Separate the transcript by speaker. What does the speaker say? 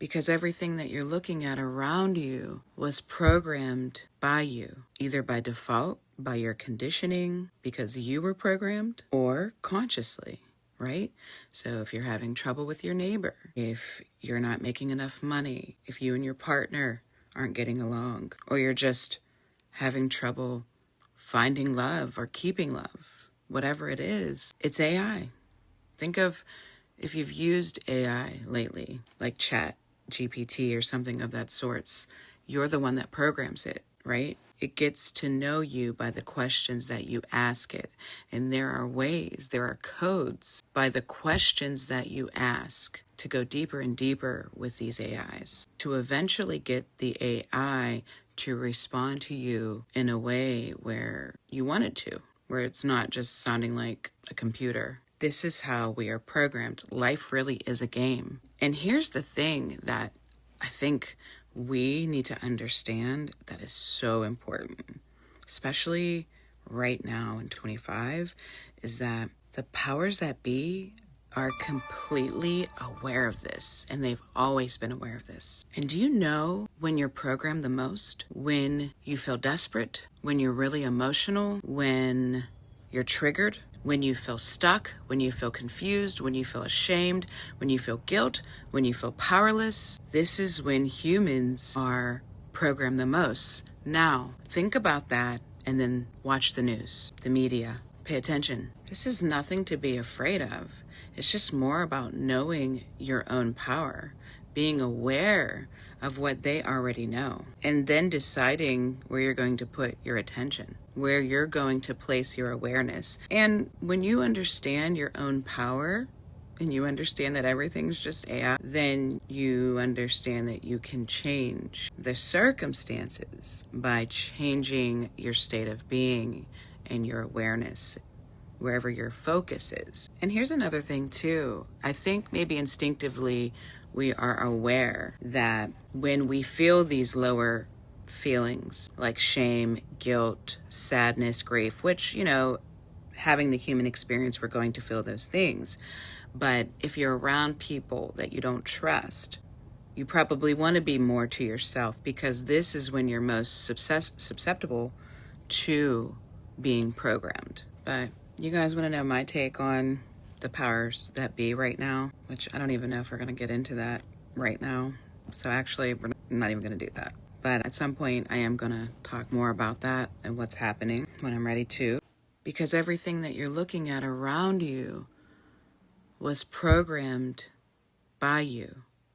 Speaker 1: Because everything that you're looking at around you was programmed by you, either by default, by your conditioning, because you were programmed, or consciously, right? So if you're having trouble with your neighbor, if you're not making enough money, if you and your partner aren't getting along, or you're just having trouble finding love or keeping love, whatever it is, it's AI. Think of if you've used AI lately, like Chat GPT or something of that sorts, you're the one that programs it, right? It gets to know you by the questions that you ask it. And there are ways, there are codes by the questions that you ask to go deeper and deeper with these AIs, to eventually get the AI to respond to you in a way where you want it to, where it's not just sounding like a computer. This is how we are programmed. Life really is a game. And here's the thing that I think we need to understand that is so important, especially right now in 25, is that the powers that be are completely aware of this, and they've always been aware of this. And do you know when you're programmed the most? When you feel desperate, when you're really emotional, when you're triggered, when you feel stuck, when you feel confused, when you feel ashamed, when you feel guilt, when you feel powerless. This is when humans are programmed the most. Now, think about that and then watch the news, the media. Pay attention. This is nothing to be afraid of. It's just more about knowing your own power, being aware of what they already know, and then deciding where you're going to put your attention, where you're going to place your awareness. And when you understand your own power and you understand that everything's just AI, then you understand that you can change the circumstances by changing your state of being and your awareness, wherever your focus is. And here's another thing too. I think maybe instinctively we are aware that when we feel these lower feelings like shame, guilt, sadness, grief, which, having the human experience, we're going to feel those things. But if you're around people that you don't trust, you probably want to be more to yourself, because this is when you're most susceptible to being programmed. But you guys want to know my take on the powers that be right now, which I don't even know if we're going to get into that right now. So actually, we're not even going to do that. But at some point, I am going to talk more about that and what's happening when I'm ready to. Because everything that you're looking at around you was programmed by you.